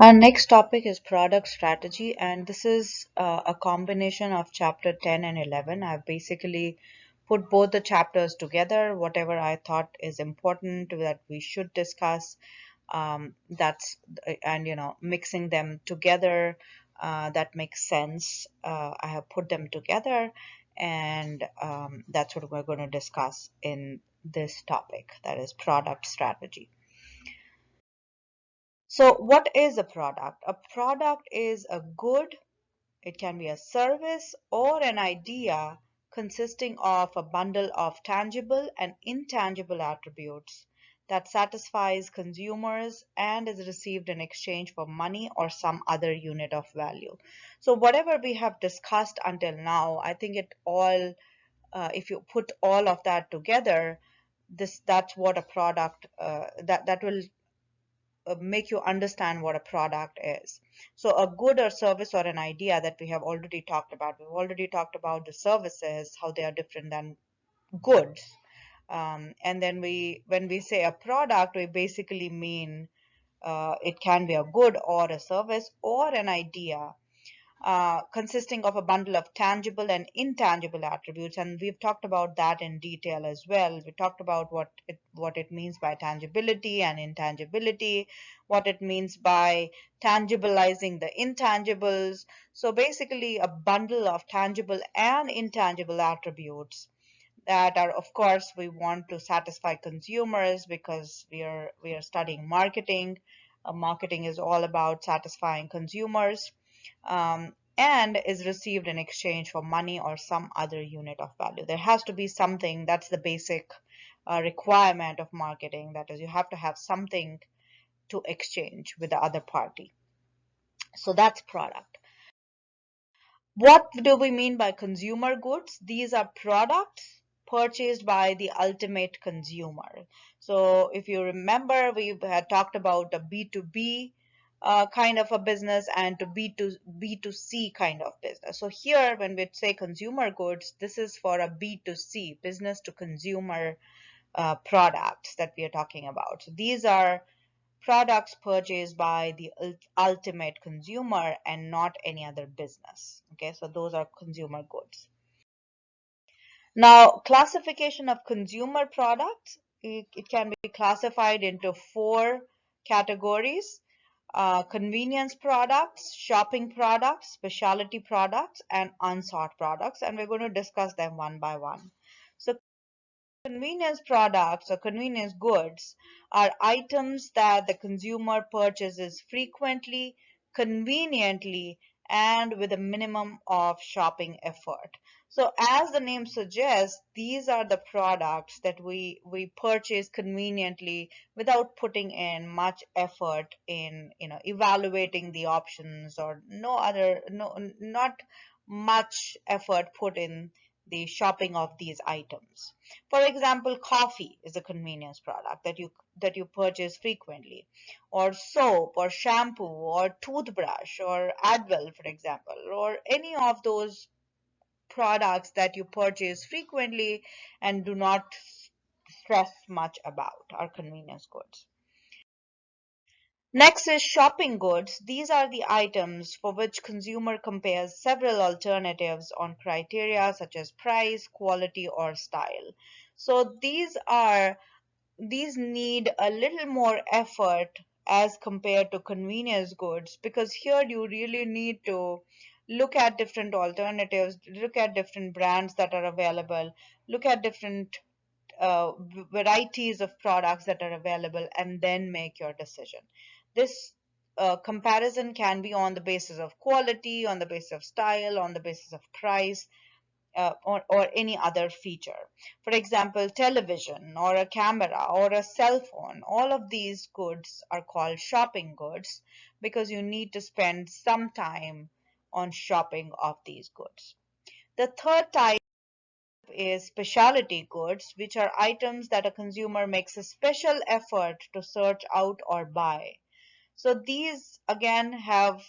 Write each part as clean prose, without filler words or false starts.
Our next topic is product strategy, and this is a combination of chapter 10 and 11. I've basically put both the chapters together, whatever I thought is important that we should discuss. That's and mixing them together that makes sense. I have put them together, and that's what we're going to discuss in this topic, that is product strategy. So, what is a product? A product is a good, it can be a service or an idea consisting of a bundle of tangible and intangible attributes that satisfies consumers and is received in exchange for money or some other unit of value. So, whatever we have discussed until now, I think it all, if you put all of that together, that's what a product that will make you understand what a product is. So, a good or service or an idea that we have already talked about. We've already talked about the services, how they are different than goods. And then when we say a product, we basically mean it can be a good or a service or an idea consisting of a bundle of tangible and intangible attributes, and we've talked about that in detail as well. We talked about what it means by tangibility and intangibility, what it means by tangibilizing the intangibles. So basically, a bundle of tangible and intangible attributes that are, of course, we want to satisfy consumers because we are studying marketing. Marketing is all about satisfying consumers, and is received in exchange for money or some other unit of value. There has to be something. That's the basic requirement of marketing. That is, you have to have something to exchange with the other party. So that's product. What do we mean by consumer goods? These are products purchased by the ultimate consumer. So if you remember, we had talked about a B2B kind of a business and to B2C kind of business. So here, when we say consumer goods, this is for a B2C, business to consumer products that we are talking about. So these are products purchased by the ultimate consumer and not any other business. Okay, so those are consumer goods. Now, classification of consumer products, it can be classified into four categories: convenience products, shopping products, specialty products, and unsought products. And we're going to discuss them one by one. So convenience products or convenience goods are items that the consumer purchases frequently, conveniently, and with a minimum of shopping effort. So, as the name suggests, these are the products that we purchase conveniently without putting in much effort in evaluating the options, or not much effort put in the shopping of these items. For example, coffee is a convenience product that you purchase frequently, or soap, or shampoo, or toothbrush, or Advil, for example, or any of those products that you purchase frequently and do not stress much about are convenience goods. Next is shopping goods. These are the items for which consumer compares several alternatives on criteria such as price, quality, or style. So these need a little more effort as compared to convenience goods, because here you really need to look at different alternatives, look at different brands that are available, look at different varieties of products that are available, and then make your decision. This comparison can be on the basis of quality, on the basis of style, on the basis of price, or any other feature. For example, television or a camera or a cell phone, all of these goods are called shopping goods because you need to spend some time on shopping of these goods. The third type is specialty goods, which are items that a consumer makes a special effort to search out or buy. So these again have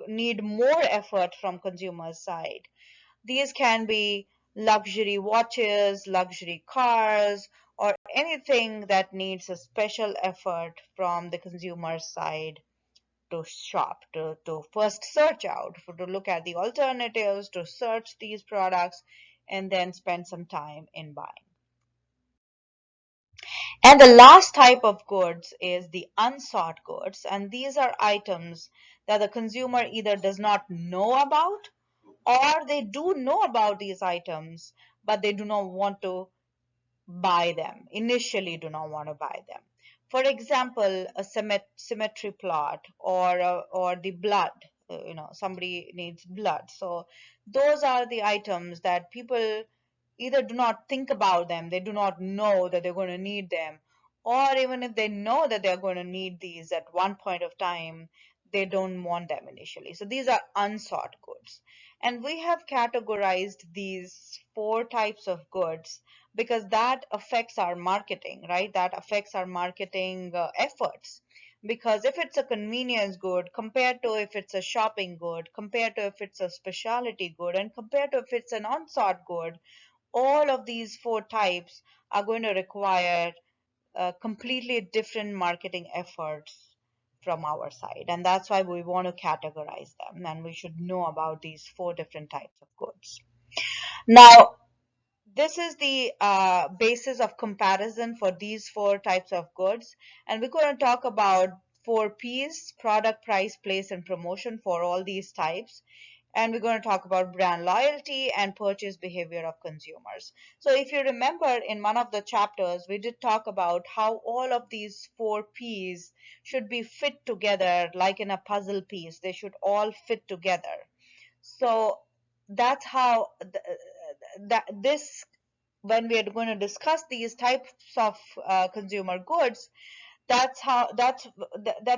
need more effort from consumer side. These can be luxury watches, luxury cars, or anything that needs a special effort from the consumer side to shop, to first search out, to look at the alternatives, to search these products, and then spend some time in buying. And the last type of goods is the unsought goods, and these are items that the consumer either does not know about, or they do know about these items, but they do not want to buy them, initially do not want to buy them. For example, a symmetry plot, or the blood. Somebody needs blood. So those are the items that people either do not think about them, they do not know that they're going to need them, or even if they know that they're going to need these at one point of time, they don't want them initially. So these are unsought goods. And we have categorized these four types of goods because that affects our marketing, right? That affects our marketing efforts. Because if it's a convenience good compared to if it's a shopping good, compared to if it's a specialty good, and compared to if it's an unsought good, all of these four types are going to require completely different marketing efforts from our side. And that's why we want to categorize them, and we should know about these four different types of goods. Now, this is the basis of comparison for these four types of goods. And we're going to talk about 4 P's: product, price, place, and promotion for all these types. And we're going to talk about brand loyalty and purchase behavior of consumers. So if you remember, in one of the chapters, we did talk about how all of these 4 P's should be fit together like in a puzzle piece. They should all fit together. So that's how that this when we are going to discuss these types of consumer goods, that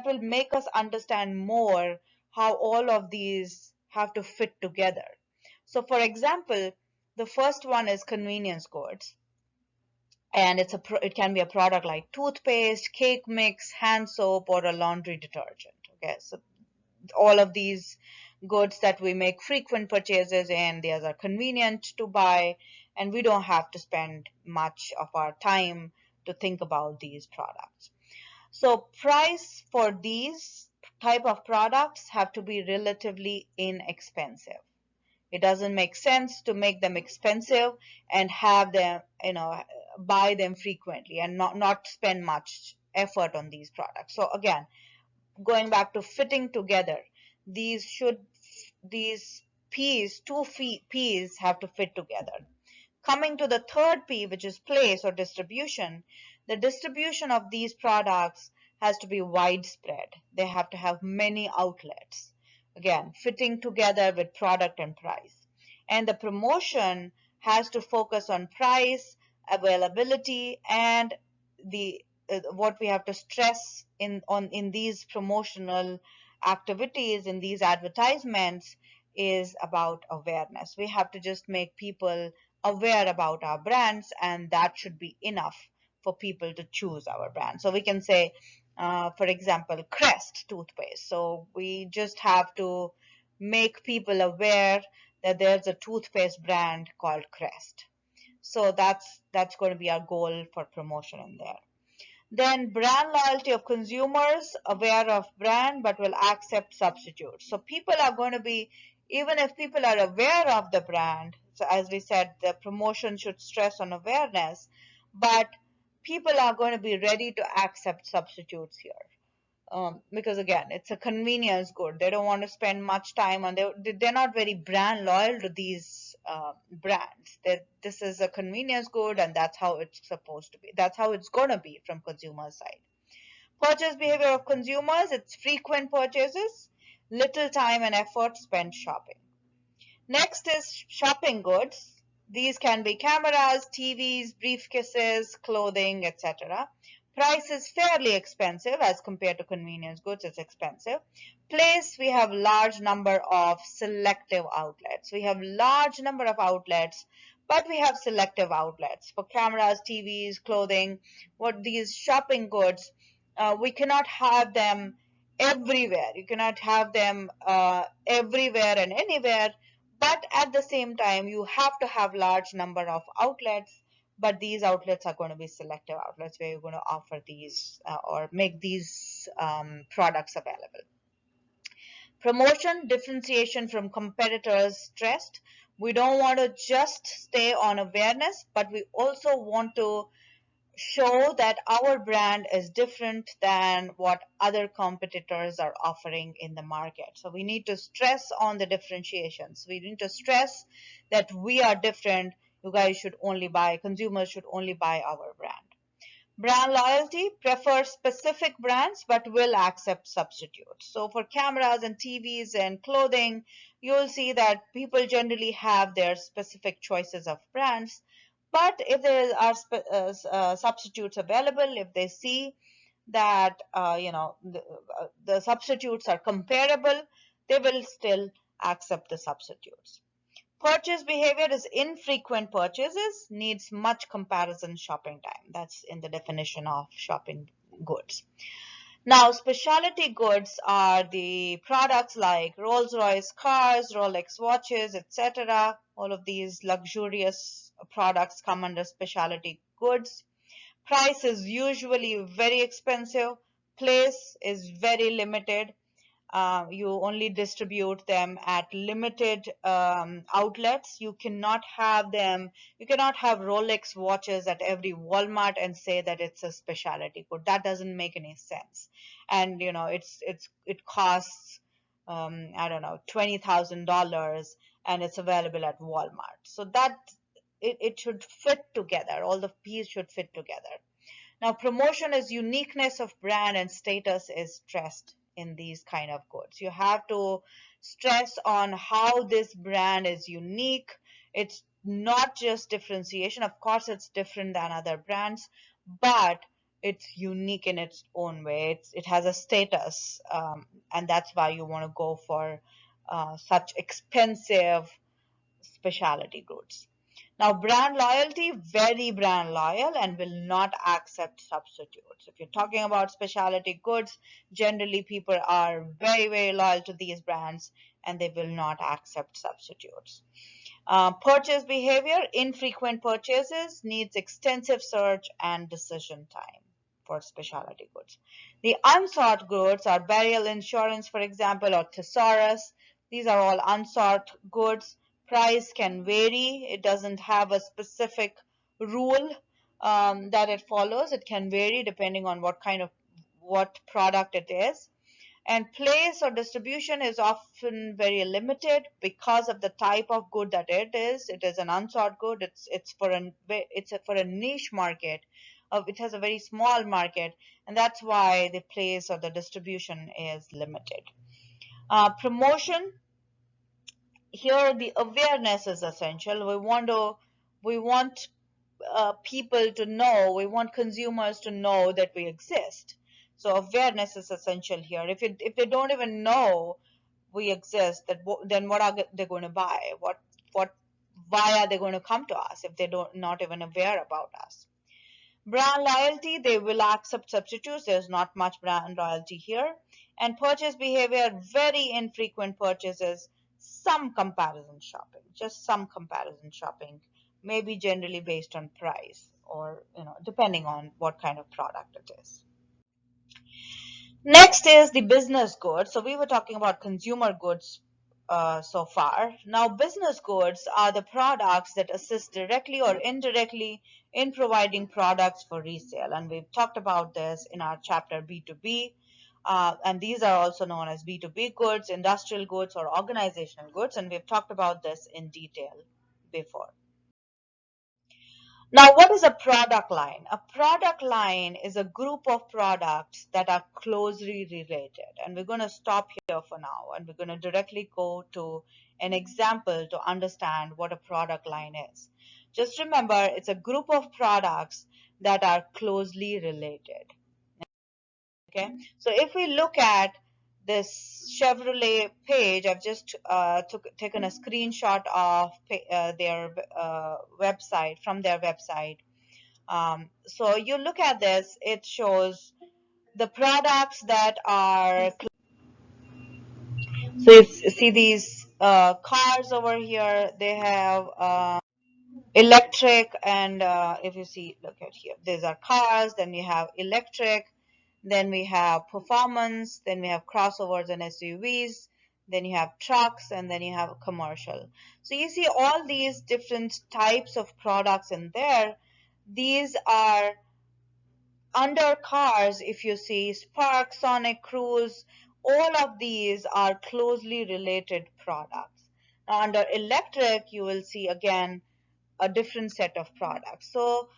will make us understand more how all of these have to fit together. So for example, the first one is convenience goods, and it can be a product like toothpaste, cake mix, hand soap, or a laundry detergent. Okay, so all of these goods that we make frequent purchases in, these are convenient to buy, and we don't have to spend much of our time to think about these products. So price for these type of products have to be relatively inexpensive. It doesn't make sense to make them expensive and have them, buy them frequently and not spend much effort on these products. So again, going back to fitting together, these should these P's, P's have to fit together. Coming to the third P, which is place or distribution, the distribution of these products has to be widespread. They have to have many outlets. Again, fitting together with product and price. And the promotion has to focus on price, availability, and the what we have to stress in these promotional activities, in these advertisements, is about awareness. We have to just make people aware about our brands, and that should be enough for people to choose our brand. So we can say, for example, Crest toothpaste. So we just have to make people aware that there's a toothpaste brand called Crest. So that's going to be our goal for promotion in there. Then brand loyalty of consumers, aware of brand but will accept substitutes. So people are going to be, even if people are aware of the brand, so as we said, the promotion should stress on awareness, but people are going to be ready to accept substitutes here. Because again, it's a convenience good. They don't want to spend much time on, they're not very brand loyal to these brands. This is a convenience good, and that's how it's supposed to be. That's how it's going to be from consumer side. Purchase behavior of consumers, it's frequent purchases, little time and effort spent shopping. Next is shopping goods. These can be cameras, TVs, briefcases, clothing, etc. Price is fairly expensive as compared to convenience goods. It's expensive. Place, we have large number of selective outlets. We have large number of outlets, but we have selective outlets for cameras, TVs, clothing. What these shopping goods, we cannot have them everywhere. You cannot have them everywhere and anywhere, but at the same time you have to have large number of outlets, but these outlets are going to be selective outlets where you're going to offer these or make these products available. Promotion, differentiation from competitors stressed. We don't want to just stay on awareness, but we also want to show that our brand is different than what other competitors are offering in the market. So we need to stress on the differentiations. We need to stress that we are different. You guys should only buy, consumers should only buy our brand. Brand loyalty, prefer specific brands but will accept substitutes. So for cameras and TVs and clothing, you'll see that people generally have their specific choices of brands. But if there are substitutes available, if they see that the substitutes are comparable, they will still accept the substitutes. Purchase behavior is infrequent purchases, needs much comparison shopping time. That's in the definition of shopping goods. Now, specialty goods are the products like Rolls-Royce cars, Rolex watches, etc. All of these luxurious products come under specialty goods. Price is usually very expensive. Place is very limited. You only distribute them at limited outlets. You cannot have them, you cannot have Rolex watches at every Walmart and say that it's a specialty good. That doesn't make any sense. And it costs I don't know, $20,000 and it's available at Walmart. So that it should fit together. All the pieces should fit together. Now, promotion is uniqueness of brand and status is stressed in these kind of goods. You have to stress on how this brand is unique. It's not just differentiation. Of course, it's different than other brands, but it's unique in its own way. It has a status, and that's why you want to go for such expensive specialty goods. Now, brand loyalty, very brand loyal and will not accept substitutes. If you're talking about specialty goods, generally people are very, very loyal to these brands and they will not accept substitutes. Purchase behavior, infrequent purchases, needs extensive search and decision time for specialty goods. The unsought goods are burial insurance, for example, or thesaurus. These are all unsought goods. Price can vary. It doesn't have a specific rule that it follows. It can vary depending on what product it is. And place or distribution is often very limited because of the type of good that it is. It is an unsought good. It's for a niche market. It has a very small market, and that's why the place or the distribution is limited. Promotion, here the awareness is essential. We want people to know, we want consumers to know that we exist. So awareness is essential here. If they don't even know we exist, then what are they going to buy? Why are they going to come to us if they don't not even aware about us? Brand loyalty, they will accept substitutes. There's not much brand loyalty here. And purchase behavior, very infrequent purchases, some comparison shopping, just some comparison shopping, maybe generally based on price or depending on what kind of product it is. Next is the business goods. So we were talking about consumer goods so far. Now, business goods are the products that assist directly or indirectly in providing products for resale. And we've talked about this in our chapter B2B. And these are also known as B2B goods, industrial goods, or organizational goods. And we've talked about this in detail before. Now, what is a product line? A product line is a group of products that are closely related. And we're going to stop here for now. And we're going to directly go to an example to understand what a product line is. Just remember, it's a group of products that are closely related. Okay, so if we look at this Chevrolet page, I've just taken a screenshot of their website, from their website. So you look at this, it shows the products that are, so you see these cars over here, they have electric, and if you see, look at here, these are cars, then you have electric, then we have performance, then we have crossovers and SUVs, then you have trucks, and then you have commercial. So you see all these different types of products in there. These are under cars. If you see Spark, Sonic, Cruise, all of these are closely related products. Now under electric, you will see again a different set of products. So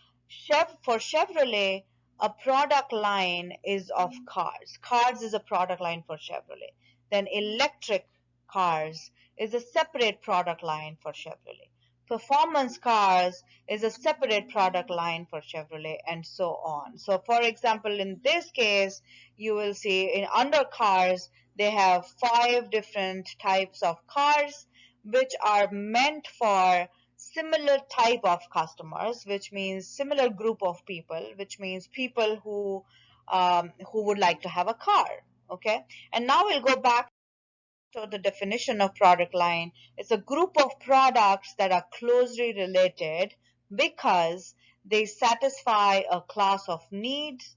for Chevrolet, a product line is of cars. Cars is a product line for Chevrolet. Then electric cars is a separate product line for Chevrolet. Performance cars is a separate product line for Chevrolet, and so on. So for example, in this case, you will see in under cars, they have 5 different types of cars which are meant for similar type of customers, which means similar group of people, which means people who would like to have a car. Okay, and now we'll go back to the definition of product line. It's a group of products that are closely related because they satisfy a class of needs,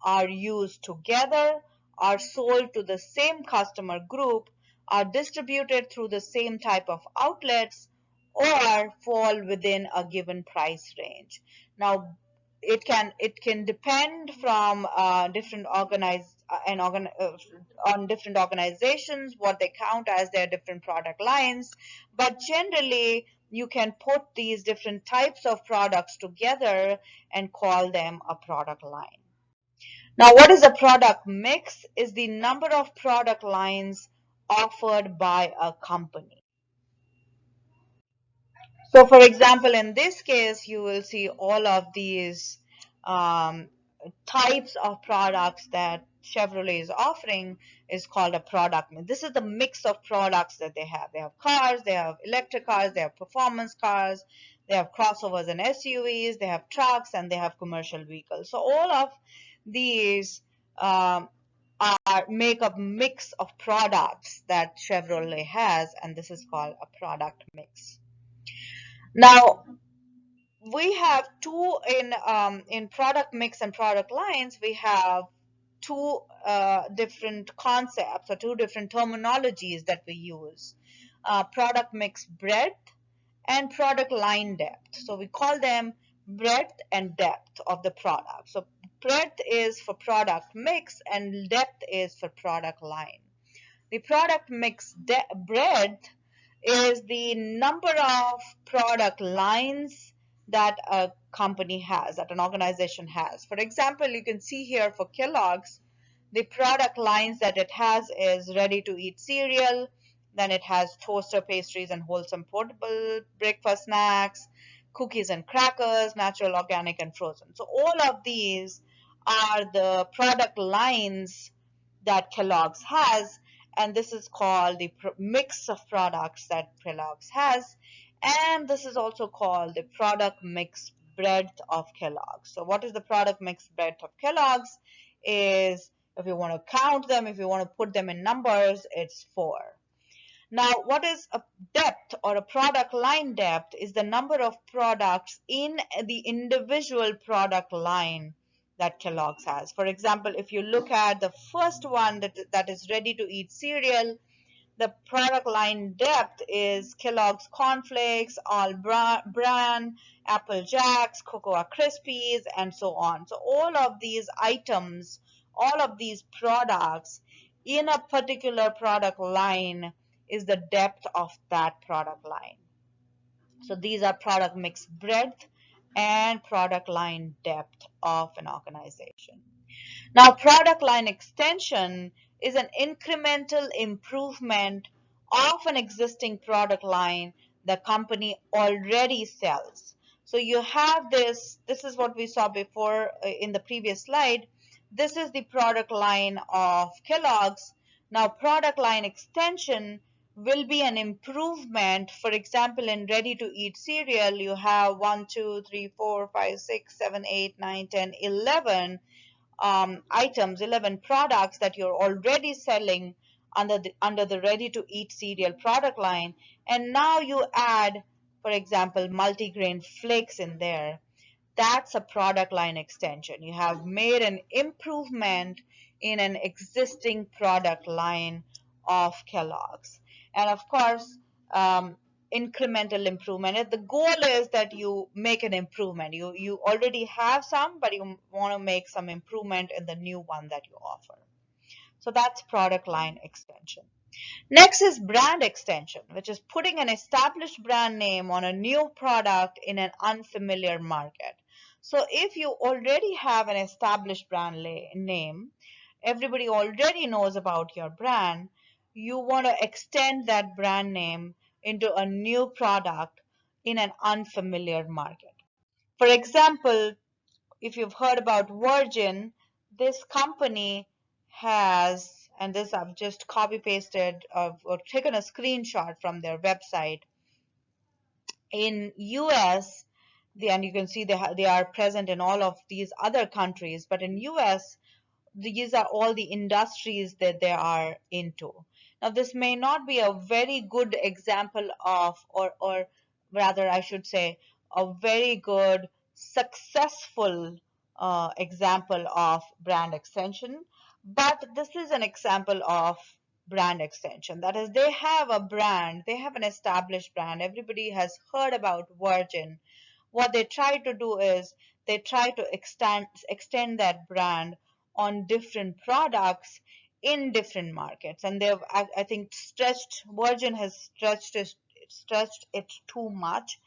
are used together, are sold to the same customer group, are distributed through the same type of outlets, or fall within a given price range. Now, it can depend from different organized on different organizations what they count as their different product lines, but generally you can put these different types of products together and call them a product line. Now, what is a product mix? Is the number of product lines offered by a company. So for example, in this case, you will see all of these um, types of products that Chevrolet is offering is called a product mix. This is the mix of products that they have. They have cars, they have electric cars, they have performance cars, they have crossovers and SUVs, they have trucks, and they have commercial vehicles. So all of these um, make a mix of products that Chevrolet has, and this is called a product mix. Now, we have two in product mix and product lines. We have two different concepts or two different terminologies that we use: product mix breadth and product line depth. So we call them breadth and depth of the product. So breadth is for product mix and depth is for product line. The product mix breadth is the number of product lines that a company has, that an organization has. For example, you can see here for Kellogg's, the product lines that it has is ready to eat cereal, then it has toaster pastries and wholesome portable breakfast snacks, cookies and crackers, natural, organic, and frozen. So all of these are the product lines that Kellogg's has, and this is called the mix of products that Kellogg's has, and this is also called the product mix breadth of Kellogg's. So what is the product mix breadth of Kellogg's is, if you want to count them, if you want to put them in numbers, it's 4. Now, what is a depth or a product line depth is the number of products in the individual product line that Kellogg's has. For example, if you look at the first one that is ready to eat cereal, the product line depth is Kellogg's Cornflakes, All Bran, Apple Jacks, Cocoa Krispies, and so on. So all of these items, all of these products in a particular product line is the depth of that product line. So these are product mix breadth and product line depth of an organization. Now, product line extension is an incremental improvement of an existing product line the company already sells. So you have this is what we saw before in the previous slide. This is the product line of Kellogg's. Now, product line extension will be an improvement. For example, in ready to eat cereal, you have 1, 2, 3, 4, 5, 6, 7, 8, 9, 10, 11 items, 11 products that you're already selling under the ready to eat cereal product line, and now you add, for example, multigrain flakes in there. That's a product line extension. You have made an improvement in an existing product line of Kellogg's. And of course, incremental improvement. And the goal is that you make an improvement. You already have some, but you want to make some improvement in the new one that you offer. So that's product line extension. Next is brand extension, which is putting an established brand name on a new product in an unfamiliar market. So if you already have an established brand name, everybody already knows about your brand, you want to extend that brand name into a new product in an unfamiliar market. For example, if you've heard about Virgin, this company has, and this I've just copy pasted or taken a screenshot from their website. In US, and you can see they are present in all of these other countries, but in US, these are all the industries that they are into. Now, this may not be a very good example of, or rather, I should say, a very good, successful example of brand extension, but this is an example of brand extension. That is, they have a brand, they have an established brand. Everybody has heard about Virgin. What they try to do is they try to extend that brand on different products in different markets, and they've I think Virgin has stretched it too much,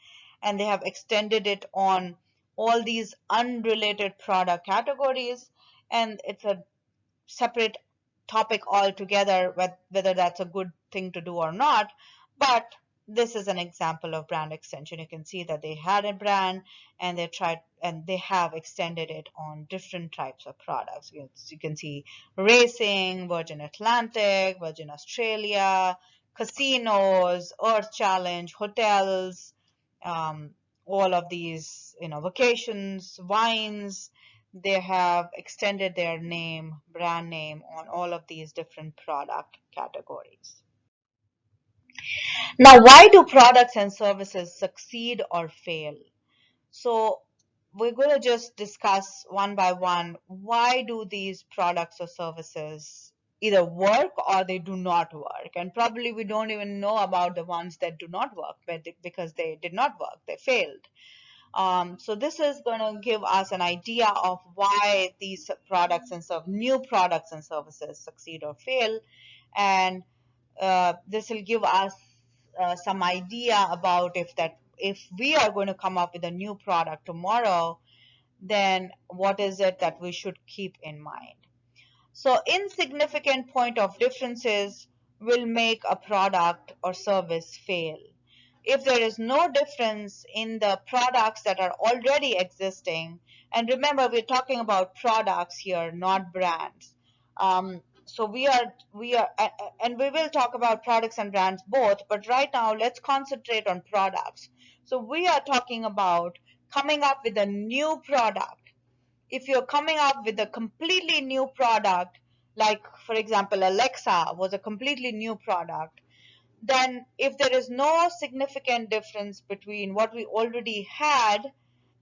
and they have extended it on all these unrelated product categories, and it's a separate topic altogether, whether that's a good thing to do or not. But this is an example of brand extension. You can see that they had a brand and they have extended it on different types of products. You can see racing, Virgin Atlantic, Virgin Australia, casinos, Earth Challenge, hotels, um, all of these, vacations, wines. They have extended their brand name on all of these different product categories. Now, why do products and services succeed or fail? So we're going to just discuss one by one, why do these products or services either work or they do not work? And probably we don't even know about the ones that do not work, because they did not work, they failed. So this is going to give us an idea of why these new products and services succeed or fail, and this will give us some idea about if we are going to come up with a new product tomorrow, then what is it that we should keep in mind. So insignificant point of differences will make a product or service fail. If there is no difference in the products that are already existing, and remember we're talking about products here, not brands. So and we will talk about products and brands both, but right now let's concentrate on products. So we are talking about coming up with a new product. If you're coming up with a completely new product, like for example, Alexa was a completely new product, then if there is no significant difference between what we already had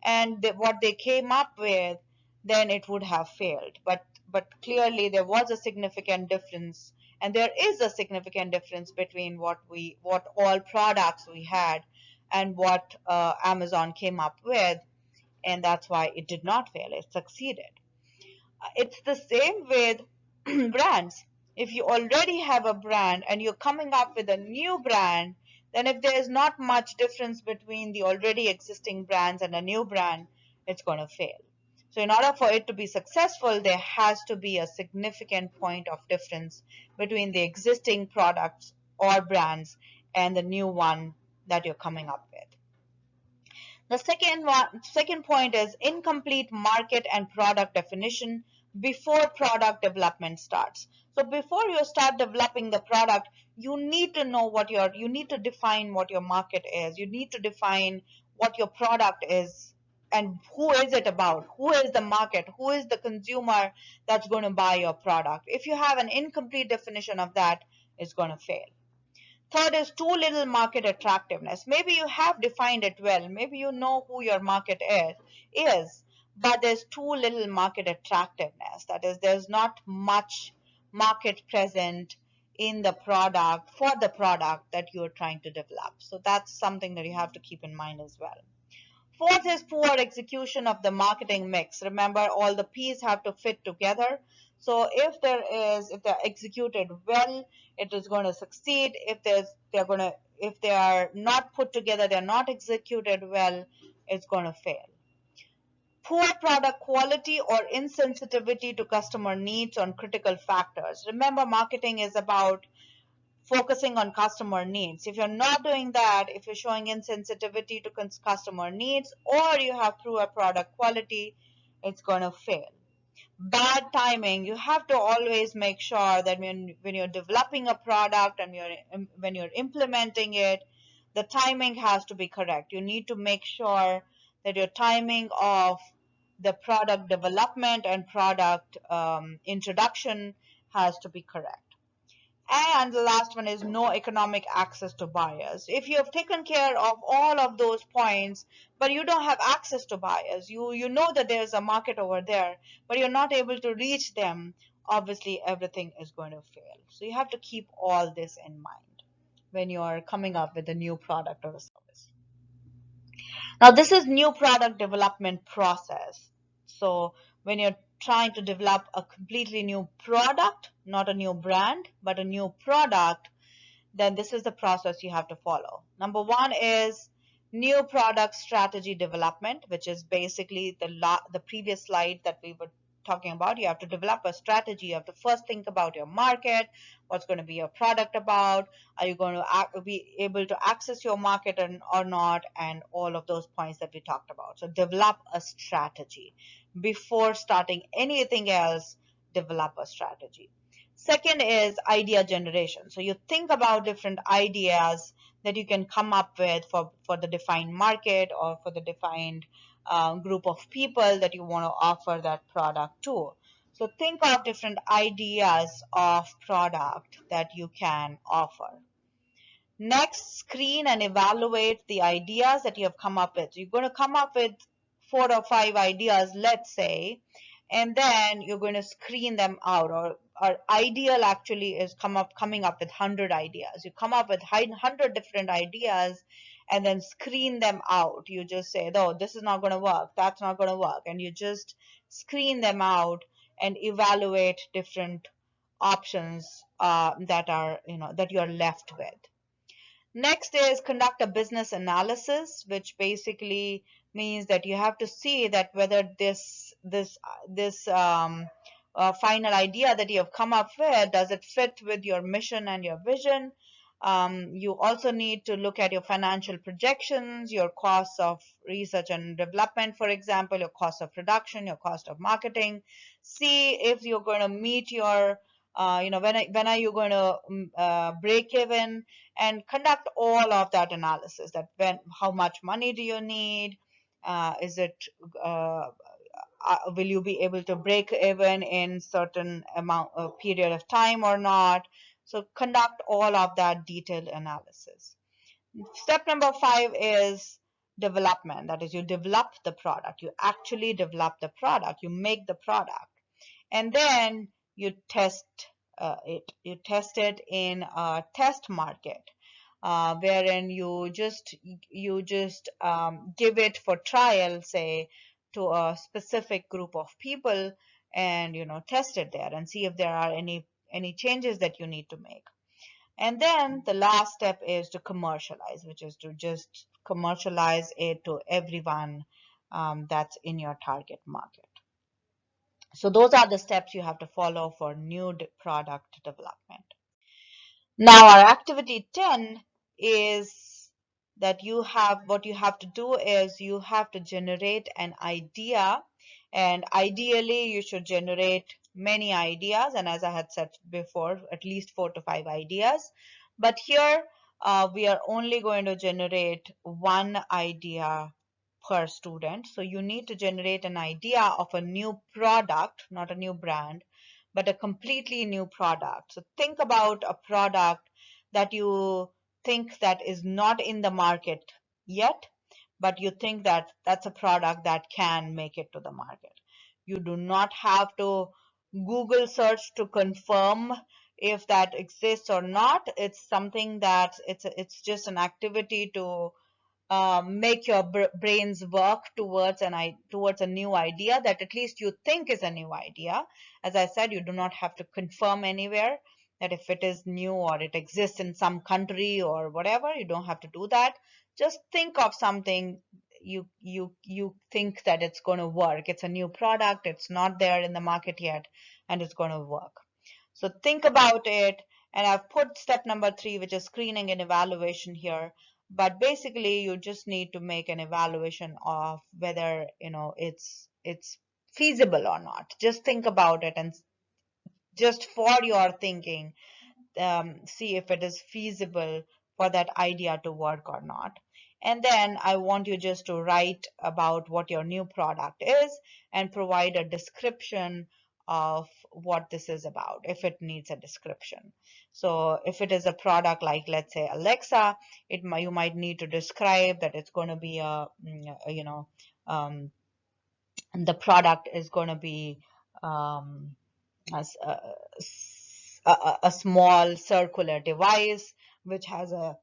and what they came up with, then it would have failed. But clearly there was a significant difference, and there is a significant difference between what all products we had and what Amazon came up with, and that's why it did not fail, it succeeded. It's the same with brands. If you already have a brand and you're coming up with a new brand, then if there's not much difference between the already existing brands and a new brand, it's going to fail. So in order for it to be successful, there has to be a significant point of difference between the existing products or brands and the new one that you're coming up with. The second point is incomplete market and product definition before product development starts. So before you start developing the product, you need to know you need to define what your market is. You need to define what your product is and who is it about? Who is the market? Who is the consumer that's going to buy your product? If you have an incomplete definition of that, it's going to fail. Third is too little market attractiveness. Maybe you have defined it well. Maybe you know who your market is, but there's too little market attractiveness. That is, there's not much market present in the product for the product that you're trying to develop. So that's something that you have to keep in mind as well. Fourth is poor execution of the marketing mix. Remember, all the P's have to fit together. So if they're executed well, it is going to succeed. If they are not put together, they're not executed well, it's going to fail. Poor product quality or insensitivity to customer needs on critical factors. Remember, marketing is about focusing on customer needs. If you're not doing that, if you're showing insensitivity to customer needs, or you have poor product quality, it's going to fail. Bad timing. You have to always make sure that when you're developing a product and when you're implementing it, the timing has to be correct. You need to make sure that your timing of the product development and product introduction has to be correct. And the last one is no economic access to buyers. If you have taken care of all of those points, but you don't have access to buyers, you know that there's a market over there, but you're not able to reach them, obviously everything is going to fail. So you have to keep all this in mind when you're coming up with a new product or a service. Now, this is new product development process. So when you're trying to develop a completely new product, not a new brand, but a new product, then this is the process you have to follow. Number one is new product strategy development, which is basically the previous slide that we were talking about. You have to develop a strategy. You have to first think about your market, what's going to be your product about, are you going to be able to access your market or not, and all of those points that we talked about. So develop a strategy. Before starting anything else, develop a strategy. Second is idea generation. So you think about different ideas that you can come up with for the defined market or for the defined group of people that you want to offer that product to. So think of different ideas of product that you can offer. Next, screen and evaluate the ideas that you have come up with. You're going to come up with 4 or 5 ideas, let's say, and then you're going to screen them out. Or ideal actually is coming up with 100 ideas. You come up with 100 different ideas and then screen them out. You just say, no, this is not going to work, that's not going to work, and you just screen them out and evaluate different options that you are left with. Next is conduct a business analysis, which basically means that you have to see that whether this final idea that you have come up with, does it fit with your mission and your vision. You also need to look at your financial projections, your costs of research and development, for example, your cost of production, your cost of marketing. See if you're going to meet your when are you going to break even, and conduct all of that analysis. That how much money do you need, is it will you be able to break even in certain amount of period of time or not. So conduct all of that detailed analysis. Step number 5 is development. That is, you develop the product, you actually develop the product, you make the product, and then you test you test it in a test market, wherein you just give it for trial, say, to a specific group of people, and test it there and see if there are any changes that you need to make. And then the last step is to commercialize, which is to just commercialize it to everyone that's in your target market. So those are the steps you have to follow for new product development. Now our activity 10 is that what you have to do is you have to generate an idea, and ideally you should generate many ideas, and as I had said before, at least 4 to 5 ideas. But here we are only going to generate one idea per student. So you need to generate an idea of a new product, not a new brand, but a completely new product. So think about a product that you think that is not in the market yet, but you think that that's a product that can make it to the market. You do not have to Google search to confirm if that exists or not. It's something that it's just an activity to make your brains work towards towards a new idea that at least you think is a new idea. As I said, you do not have to confirm anywhere that if it is new or it exists in some country or whatever. You don't have to do that. Just think of something you think that it's going to work. It's a new product, it's not there in the market yet, and it's going to work. So think about it. And I've put step number 3, which is screening and evaluation here. But basically, you just need to make an evaluation of whether, it's feasible or not. Just think about it, and just for your thinking, see if it is feasible for that idea to work or not. And then I want you just to write about what your new product is and provide a description of what this is about, if it needs a description. So if it is a product like, let's say, Alexa, you might need to describe that it's going to be the product is going to be as a small circular device which has a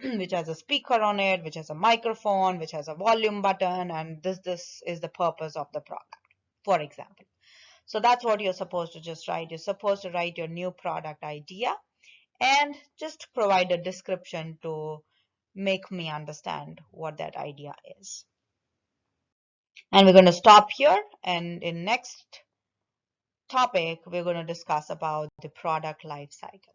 which has a speaker on it, which has a microphone, which has a volume button, and this is the purpose of the product, for example. So that's what you're supposed to just write. You're supposed to write your new product idea and just provide a description to make me understand what that idea is. And we're going to stop here, and in next topic we're going to discuss about the product life cycle.